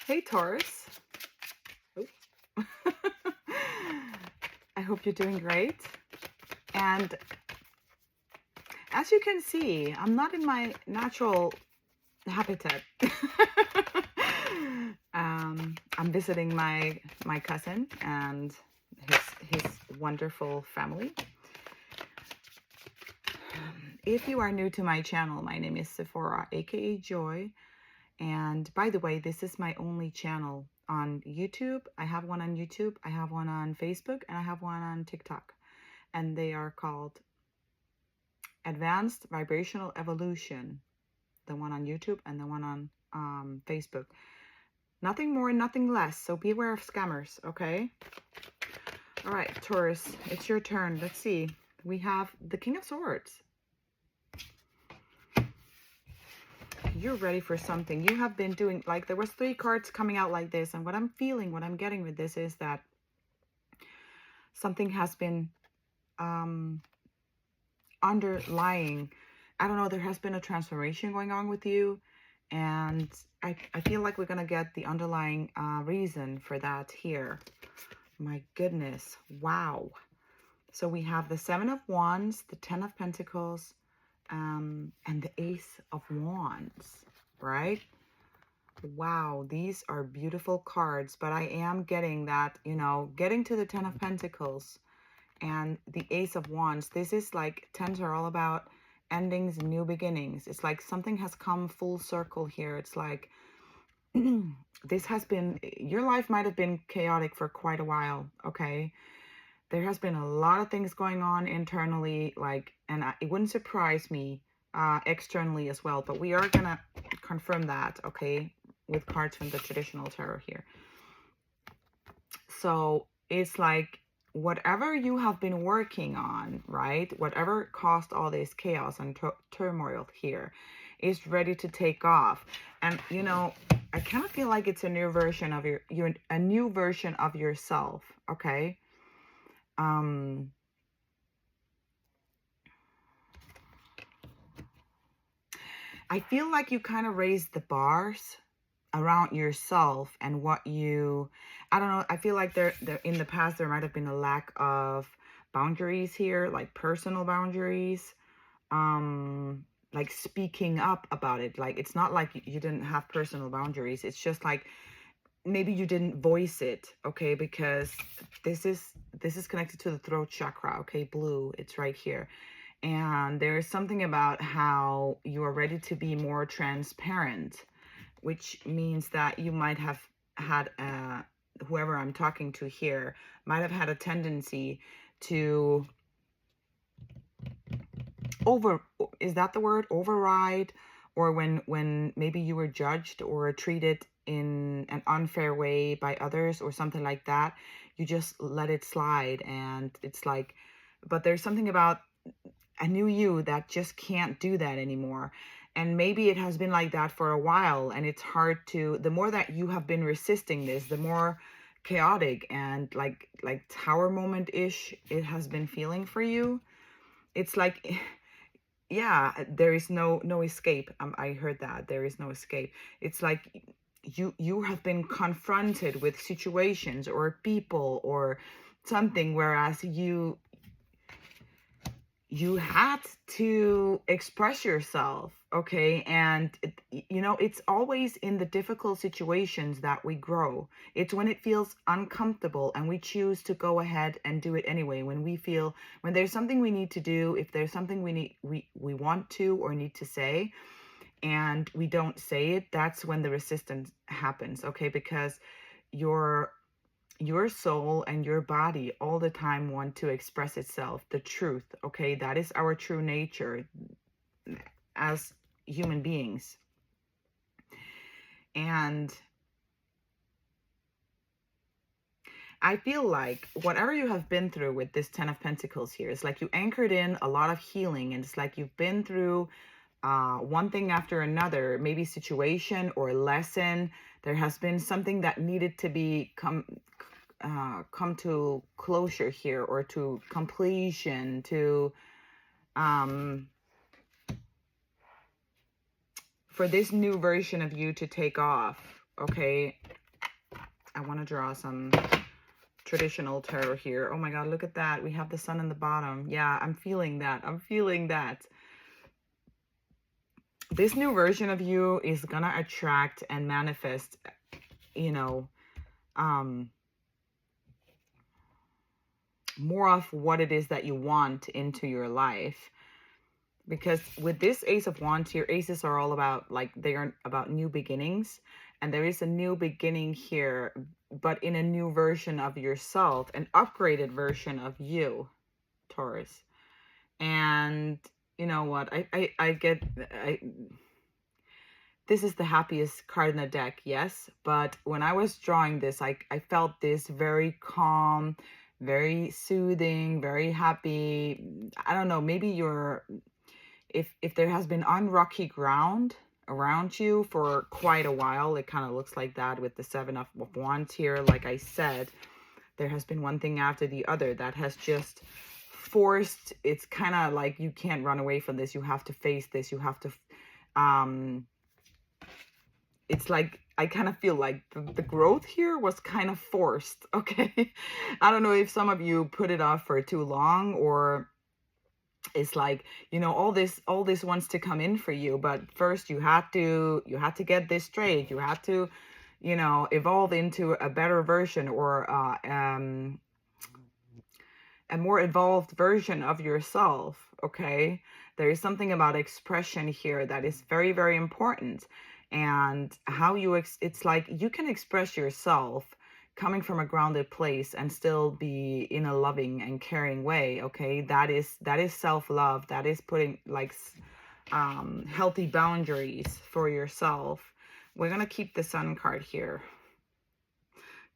Hey, Taurus. Oh. I hope you're doing great. And as you can see, I'm not in my natural habitat. I'm visiting my cousin and his wonderful family. If you are new to my channel, my name is Sephoura, aka Joy. And by the way, this is my only channel on YouTube. I have one on YouTube, I have one on Facebook, and I have one on TikTok. And they are called Advanced Vibrational Evolution, the one on YouTube and the one on Facebook. Nothing more, nothing less. So beware of scammers, okay? All right, Taurus, it's your turn. Let's see. We have the King of Swords. You're ready for something. You have been doing, like, there was 3 cards coming out like this, and what I'm feeling, what I'm getting with this is that something has been underlying. I don't know, there has been a transformation going on with you, and I feel like we're gonna get the underlying reason for that here. My goodness, wow. So we have the 7 of Wands, the 10 of Pentacles, and the Ace of Wands, right? Wow, these are beautiful cards, but I am getting that, you know, getting to the 10 of Pentacles and the Ace of Wands. This is like, 10s are all about endings and new beginnings. It's like something has come full circle here. It's like this has been, your life might have been chaotic for quite a while, okay? There has been a lot of things going on internally, like, and it wouldn't surprise me externally as well, but we are gonna confirm that, okay, with cards from the traditional tarot here. So it's like whatever you have been working on, right, whatever caused all this chaos and turmoil here is ready to take off. And you know, I kind of feel like it's a new version of a new version of yourself, okay? I feel like you kind of raised the bars around yourself and what you, I don't know, I feel like there in the past there might have been a lack of boundaries here, like personal boundaries, like speaking up about it. Like, it's not like you didn't have personal boundaries, it's just like maybe you didn't voice it, okay? Because this is connected to the throat chakra, okay? Blue, it's right here. And there's something about how you are ready to be more transparent, which means that you might have had, whoever I'm talking to here, might have had a tendency to is that the word? Override, or when maybe you were judged or treated in an unfair way by others or something like that, you just let it slide. And it's like, but there's something about a new you that just can't do that anymore. And maybe it has been like that for a while, and it's hard to, the more that you have been resisting this, the more chaotic and like tower moment ish it has been feeling for you. It's like, yeah, there is no escape. I heard that there is no escape. It's like you have been confronted with situations or people or something, whereas you had to express yourself, okay? And you know, it's always in the difficult situations that we grow. It's when it feels uncomfortable and we choose to go ahead and do it anyway. When we feel, when there's something we need to do, if there's something we want to or need to say and we don't say it, that's when the resistance happens, okay? Because your soul and your body all the time want to express itself, the truth, okay? That is our true nature as human beings. And I feel like whatever you have been through with this 10 of Pentacles here, it's like you anchored in a lot of healing, and it's like you've been through one thing after another, maybe situation or lesson. There has been something that needed to be come to closure here, or to completion, to for this new version of you to take off, Okay, I want to draw some traditional tarot here. Oh my God, look at that. We have the sun in the bottom. Yeah, I'm feeling that. I'm feeling that. This new version of you is gonna attract and manifest, you know, more of what it is that you want into your life. Because with this Ace of Wands here, aces are all about, like, they are about new beginnings. And there is a new beginning here, but in a new version of yourself, an upgraded version of you, Taurus. And you know what? This is the happiest card in the deck, yes. But when I was drawing this, I felt this very calm, very soothing, very happy. I don't know, maybe you're, if there has been unrocky ground around you for quite a while, it kind of looks like that with the Seven of Wands here. Like I said, there has been one thing after the other that has just forced, it's kind of like you can't run away from this. You have to face this. You have to, it's like, I kind of feel like the growth here was kind of forced. Okay. I don't know if some of you put it off for too long, or it's like, you know, all this wants to come in for you, but first you had to get this straight. You had to, you know, evolve into a better version, or a more evolved version of yourself. Okay, there is something about expression here that is very, very important. And how you it's like you can express yourself coming from a grounded place and still be in a loving and caring way. Okay, that is self-love. That is putting, like, healthy boundaries for yourself. We're gonna keep the Sun card here.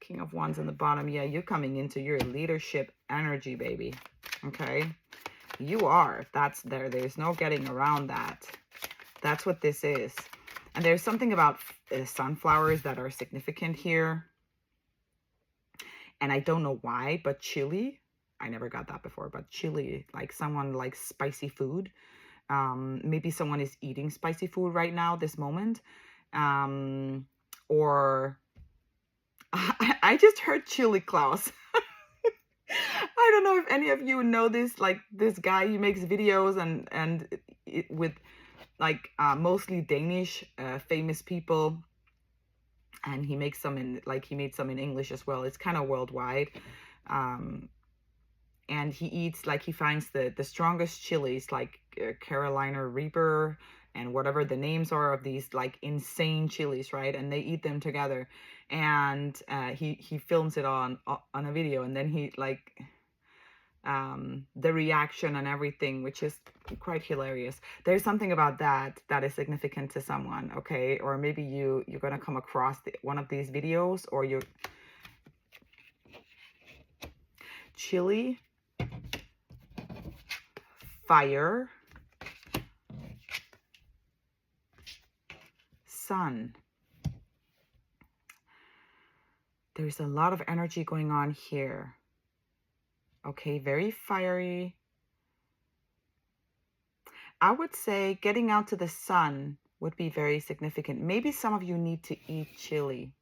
King of Wands in the bottom. Yeah, you're coming into your leadership energy, baby. Okay, you are. That's there. There's no getting around that. That's what this is. And there's something about sunflowers that are significant here. And I don't know why, but chili, I never got that before, but chili, like someone likes spicy food. Maybe someone is eating spicy food right now, this moment. Or I just heard Chili Claus. I don't know if any of you know this, like this guy, he makes videos and with like mostly Danish famous people, and he makes some in, like, he made some in English as well. It's kind of worldwide. And he eats, like, he finds the strongest chilies, like Carolina Reaper and whatever the names are of these, like, insane chilies, right? And they eat them together. And he films it on a video, and then he, like, the reaction and everything, which is quite hilarious. There's something about that that is significant to someone, okay? Or maybe you're gonna come across one of these videos, or you're chili, fire, sun. There's a lot of energy going on here. Okay, very fiery. I would say getting out to the sun would be very significant. Maybe some of you need to eat chili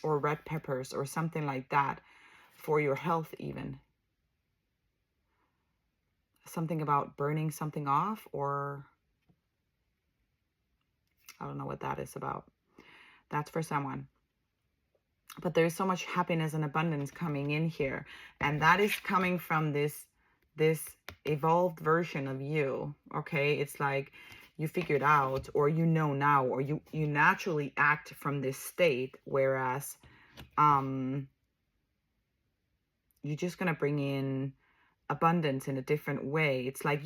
or red peppers or something like that for your health even. Something about burning something off, or I don't know what that is about. That's for someone. But there's so much happiness and abundance coming in here. And that is coming from this evolved version of you. Okay, it's like you figured out, or you know now, or you naturally act from this state, whereas you're just gonna bring in abundance in a different way. It's like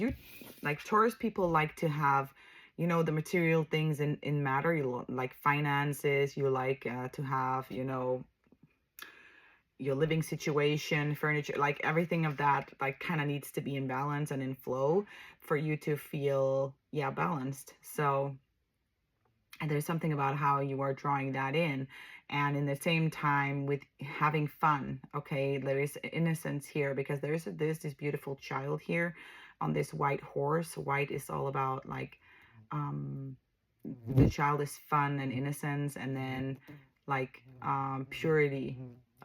like Taurus people like to have, you know, the material things in matter. You like finances, you like to have, you know, your living situation, furniture, like everything of that, like, kind of needs to be in balance and in flow for you to feel, yeah, balanced. So, and there's something about how you are drawing that in, and in the same time with having fun. Okay, there is innocence here, because there's this beautiful child here on this white horse. White is all about, like, the child is fun and innocence, and then like purity,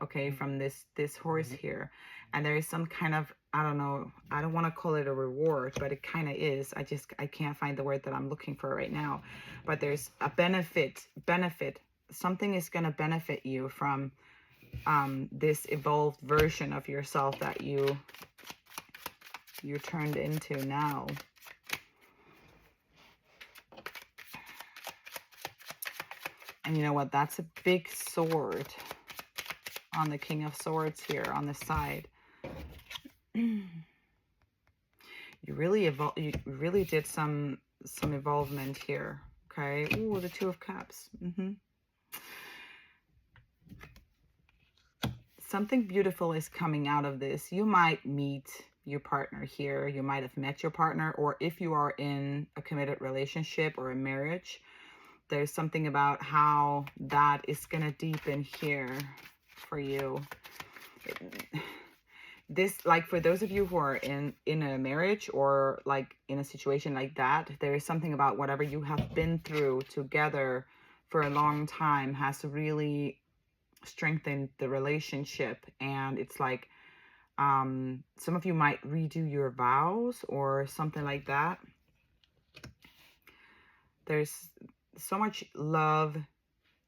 okay, from this horse here. And there is some kind of, I don't know, I don't want to call it a reward, but it kind of is. I can't find the word that I'm looking for right now. But there's a benefit. Something is going to benefit you from this evolved version of yourself that you're turned into now. And you know what? That's a big sword on the King of Swords here on the side. You really did some evolvement here. Okay. Ooh, the Two of Cups. Something beautiful is coming out of this. You might meet your partner here. You might have met your partner, or if you are in a committed relationship or a marriage, there's something about how that is going to deepen here for you. This, like, for those of you who are in a marriage or like in a situation like that, there is something about whatever you have been through together for a long time has really strengthened the relationship. And it's like some of you might redo your vows or something like that. There's so much love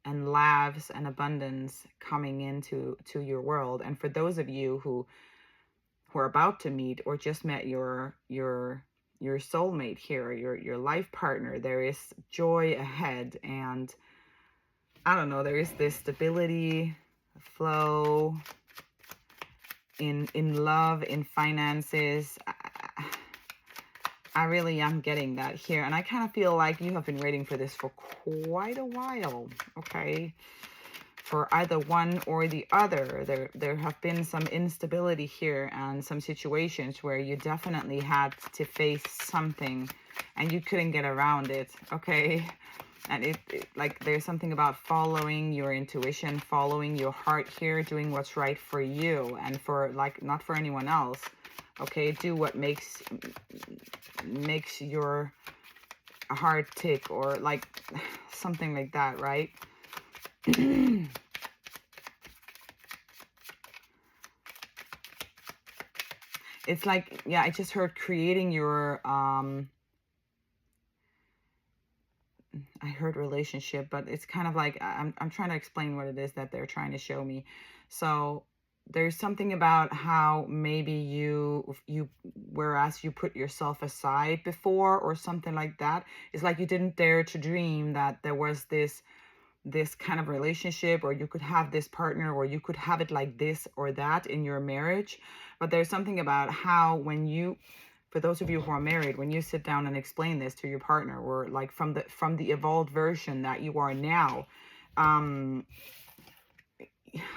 and laughs and abundance coming into your world. And for those of you who are about to meet or just met your soulmate here, your life partner, there is joy ahead. And I don't know, there is this stability, flow in love, in finances. I really am getting that here. And I kind of feel like you have been waiting for this for quite a while, okay? For either one or the other. There have been some instability here and some situations where you definitely had to face something and you couldn't get around it, okay? And it like, there's something about following your intuition, following your heart here, doing what's right for you and for, like, not for anyone else. Okay, do what makes your heart tick, or like something like that, right? It's like, yeah, I just heard creating your I heard relationship, but it's kind of like, I'm trying to explain what it is that they're trying to show me. So there's something about how maybe you whereas you put yourself aside before or something like that, it's like you didn't dare to dream that there was this kind of relationship, or you could have this partner, or you could have it like this or that in your marriage. But there's something about how, when you, for those of you who are married, when you sit down and explain this to your partner, or like from the evolved version that you are now,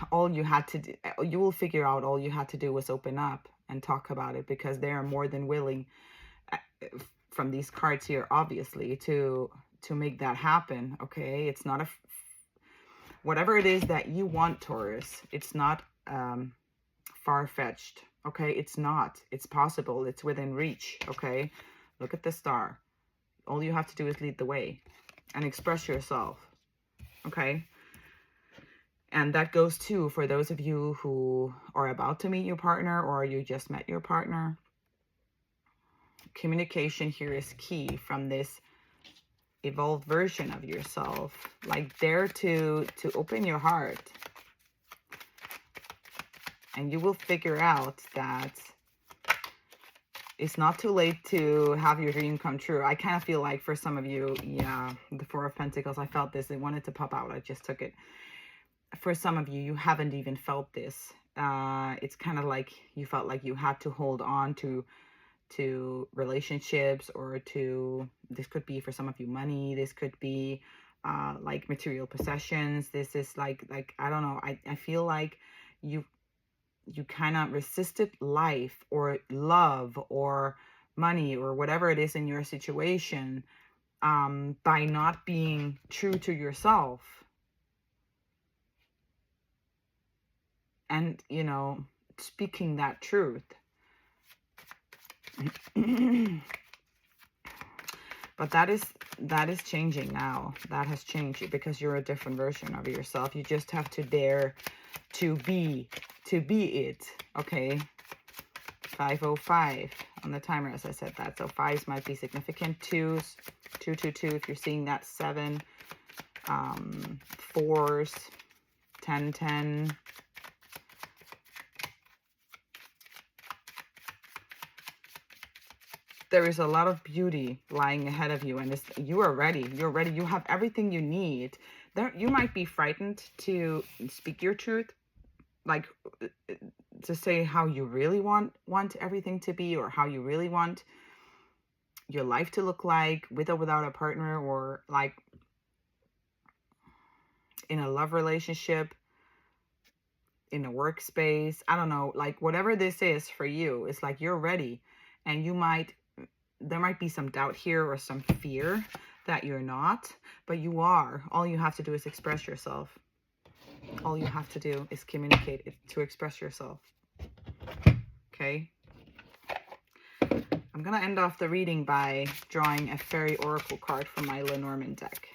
all you had to do, you will figure out all you had to do was open up and talk about it, because they are more than willing, from these cards here, obviously, to make that happen. Okay, it's not whatever it is that you want, Taurus, it's not far-fetched. Okay, it's not. It's possible. It's within reach. Okay, look at the star. All you have to do is lead the way and express yourself. Okay. And that goes too for those of you who are about to meet your partner, or you just met your partner. Communication here is key from this evolved version of yourself. Like, dare to open your heart, and you will figure out that it's not too late to have your dream come true. I kind of feel like for some of you, yeah, the Four of Pentacles, I felt this. It wanted to pop out. I just took it. For some of you, you haven't even felt this. It's kind of like you felt like you had to hold on to relationships, or to, this could be for some of you money, this could be like material possessions, this is like I don't know, I feel like you kind of resisted life or love or money or whatever it is in your situation, by not being true to yourself. And, you know, speaking that truth. But that is changing now. That has changed because you're a different version of yourself. You just have to dare to be it. Okay. 505 on the timer, as I said that. So fives might be significant. Twos, 222 if you're seeing that. 7, fours, 1010. There is a lot of beauty lying ahead of you, and you are ready. You're ready. You have everything you need. You might be frightened to speak your truth, like to say how you really want everything to be, or how you really want your life to look like, with or without a partner, or like in a love relationship, in a workspace. I don't know, like whatever this is for you, it's like you're ready, and there might be some doubt here or some fear that you're not, but you are. All you have to do is express yourself. All you have to do is communicate it, to express yourself. Okay. I'm going to end off the reading by drawing a fairy oracle card from my Lenormand deck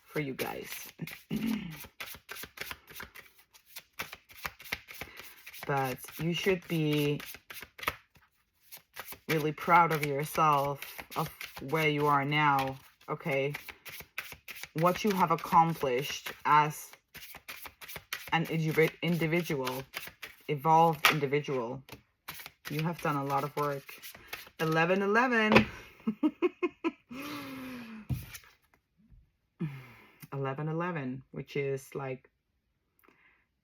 for you guys. But you should be really proud of yourself, of where you are now, okay? What you have accomplished as an individual, evolved individual. You have done a lot of work. 1111. 1111, which is like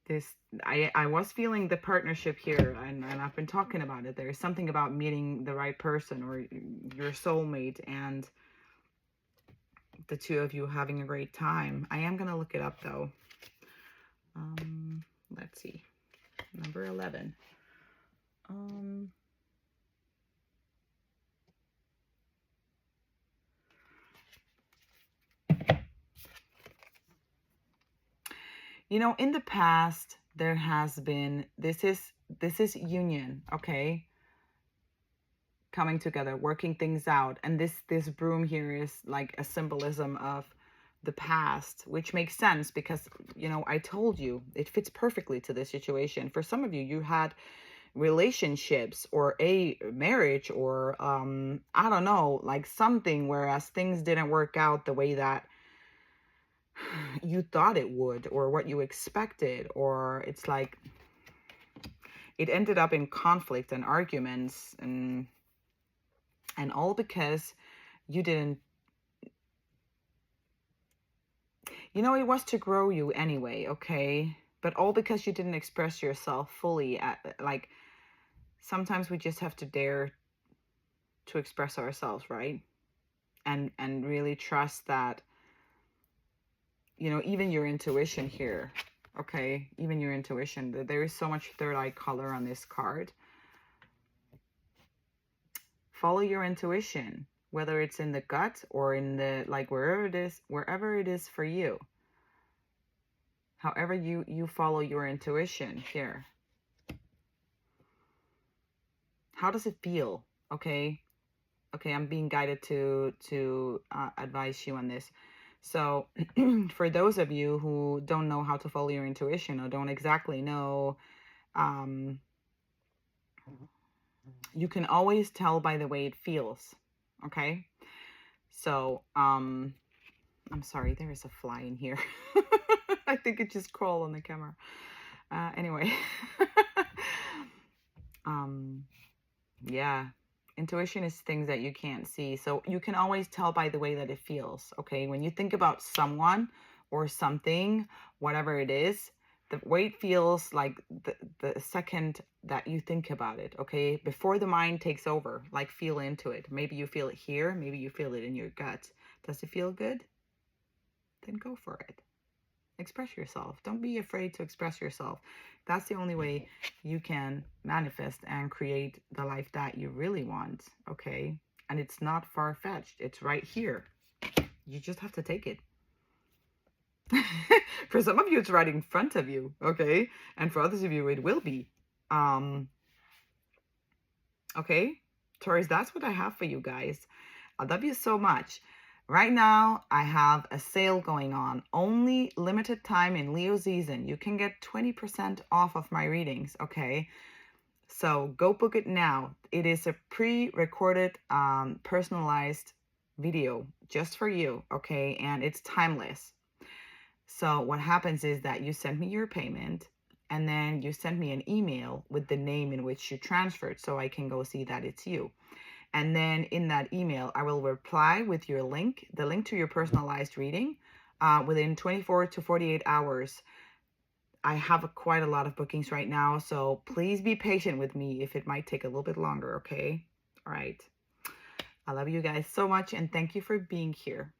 this. I was feeling the partnership here, and I've been talking about it. There's something about meeting the right person or your soulmate, and the two of you having a great time. I am gonna look it up though. Let's see, number 11. You know, in the past, there has been, this is union, okay? Coming together, working things out. And this broom here is like a symbolism of the past, which makes sense because, you know, I told you, it fits perfectly to this situation. For some of you, you had relationships or a marriage or, I don't know, like something, whereas things didn't work out the way that you thought it would or what you expected, or it's like it ended up in conflict and arguments and all because you didn't, you know, it was to grow you anyway, okay? But all because you didn't express yourself fully. Like sometimes we just have to dare to express ourselves, right? And really trust that, you know, even your intuition here, okay? Even your intuition. There is so much third eye color on this card. Follow your intuition, whether it's in the gut or in the, like, wherever it is for you. However you follow your intuition here. How does it feel? Okay, I'm being guided to advise you on this. So for those of you who don't know how to follow your intuition or don't exactly know, you can always tell by the way it feels. Okay. So, I'm sorry, there is a fly in here. I think it just crawled on the camera. Anyway. Yeah. Intuition is things that you can't see. So you can always tell by the way that it feels, okay? When you think about someone or something, whatever it is, the way it feels, like the second that you think about it, okay? Before the mind takes over, like feel into it. Maybe you feel it here, maybe you feel it in your gut. Does it feel good? Then go for it. Express yourself. Don't be afraid to express yourself. That's the only way you can manifest and create the life that you really want, okay? And it's not far-fetched. It's right here. You just have to take it. For some of you, it's right in front of you, okay? And for others of you, it will be. Okay? Taurus, that's what I have for you guys. I love you so much. Right now, I have a sale going on. Only limited time in Leo season. You can get 20% off of my readings, okay? So go book it now. It is a pre-recorded, personalized video just for you, okay? And it's timeless. So what happens is that you send me your payment and then you send me an email with the name in which you transferred so I can go see that it's you. And then in that email, I will reply with your link, the link to your personalized reading, within 24 to 48 hours. I have quite a lot of bookings right now, so please be patient with me if it might take a little bit longer, okay? All right. I love you guys so much, and thank you for being here.